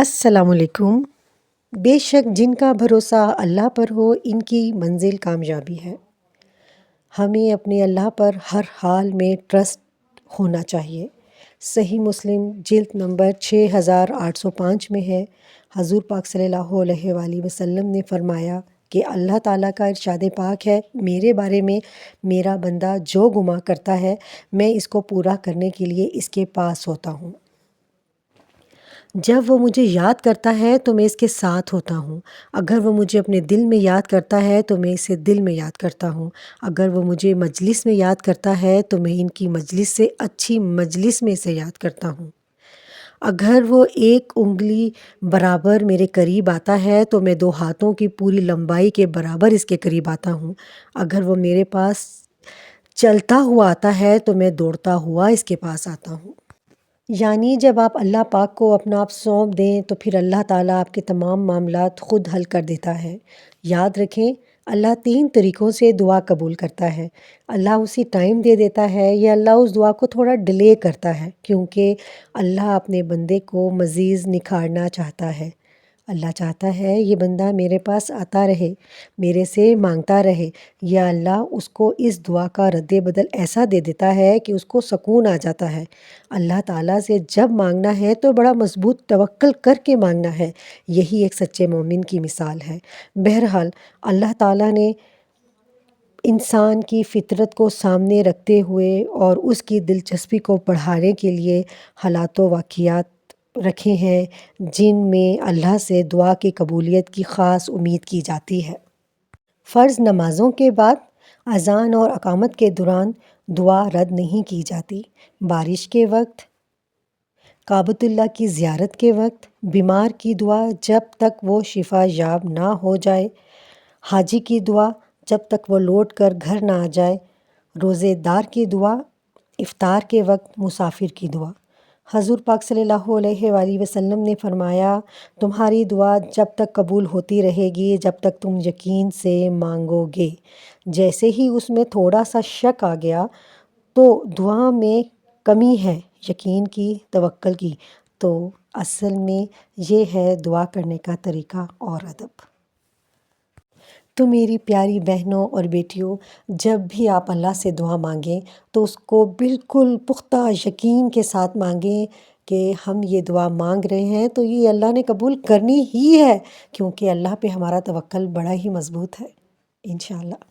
السلام علیکم۔ بے شک جن کا بھروسہ اللہ پر ہو ان کی منزل کامیابی ہے۔ ہمیں اپنے اللہ پر ہر حال میں ٹرسٹ ہونا چاہیے۔ صحیح مسلم جلد نمبر 6805 میں ہے، حضور پاک صلی اللہ علیہ وآلہ وسلم نے فرمایا کہ اللہ تعالیٰ کا ارشاد پاک ہے، میرے بارے میں میرا بندہ جو گماں کرتا ہے میں اس کو پورا کرنے کے لیے اس کے پاس ہوتا ہوں۔ جب وہ مجھے یاد کرتا ہے تو میں اس کے ساتھ ہوتا ہوں۔ اگر وہ مجھے اپنے دل میں یاد کرتا ہے تو میں اسے دل میں یاد کرتا ہوں۔ اگر وہ مجھے مجلس میں یاد کرتا ہے تو میں ان کی مجلس سے اچھی مجلس میں اسے یاد کرتا ہوں۔ اگر وہ ایک انگلی برابر میرے قریب آتا ہے تو میں 2 ہاتھوں کی پوری لمبائی کے برابر اس کے قریب آتا ہوں۔ اگر وہ میرے پاس چلتا ہوا آتا ہے تو میں دوڑتا ہوا اس کے پاس آتا ہوں۔ یعنی جب آپ اللہ پاک کو اپنا آپ سونپ دیں تو پھر اللہ تعالیٰ آپ کے تمام معاملات خود حل کر دیتا ہے۔ یاد رکھیں، اللہ 3 طریقوں سے دعا قبول کرتا ہے۔ اللہ اسی ٹائم دے دیتا ہے یا اللہ اس دعا کو تھوڑا ڈیلے کرتا ہے، کیونکہ اللہ اپنے بندے کو مزید نکھارنا چاہتا ہے۔ اللہ چاہتا ہے یہ بندہ میرے پاس آتا رہے، میرے سے مانگتا رہے، یا اللہ اس کو اس دعا کا رد بدل ایسا دے دیتا ہے کہ اس کو سکون آ جاتا ہے۔ اللہ تعالیٰ سے جب مانگنا ہے تو بڑا مضبوط توکل کر کے مانگنا ہے، یہی ایک سچے مومن کی مثال ہے۔ بہرحال اللہ تعالیٰ نے انسان کی فطرت کو سامنے رکھتے ہوئے اور اس کی دلچسپی کو بڑھانے کے لیے حالات و واقعات رکھے ہیں جن میں اللہ سے دعا کی قبولیت کی خاص امید کی جاتی ہے۔ فرض نمازوں کے بعد، اذان اور اقامت کے دوران دعا رد نہیں کی جاتی۔ بارش کے وقت، کعبۃ اللہ کی زیارت کے وقت، بیمار کی دعا جب تک وہ شفا یاب نہ ہو جائے، حاجی کی دعا جب تک وہ لوٹ کر گھر نہ آ جائے، روزے دار کی دعا، افطار کے وقت مسافر کی دعا۔ حضور پاک صلی اللہ علیہ وآلہ وسلم نے فرمایا، تمہاری دعا جب تک قبول ہوتی رہے گی جب تک تم یقین سے مانگو گے۔ جیسے ہی اس میں تھوڑا سا شک آ گیا تو دعا میں کمی ہے، یقین کی، توکل کی، تو اصل میں یہ ہے دعا کرنے کا طریقہ اور ادب۔ تو میری پیاری بہنوں اور بیٹیوں، جب بھی آپ اللہ سے دعا مانگیں تو اس کو بالکل پختہ یقین کے ساتھ مانگیں کہ ہم یہ دعا مانگ رہے ہیں تو یہ اللہ نے قبول کرنی ہی ہے، کیونکہ اللہ پہ ہمارا توکل بڑا ہی مضبوط ہے، انشاءاللہ۔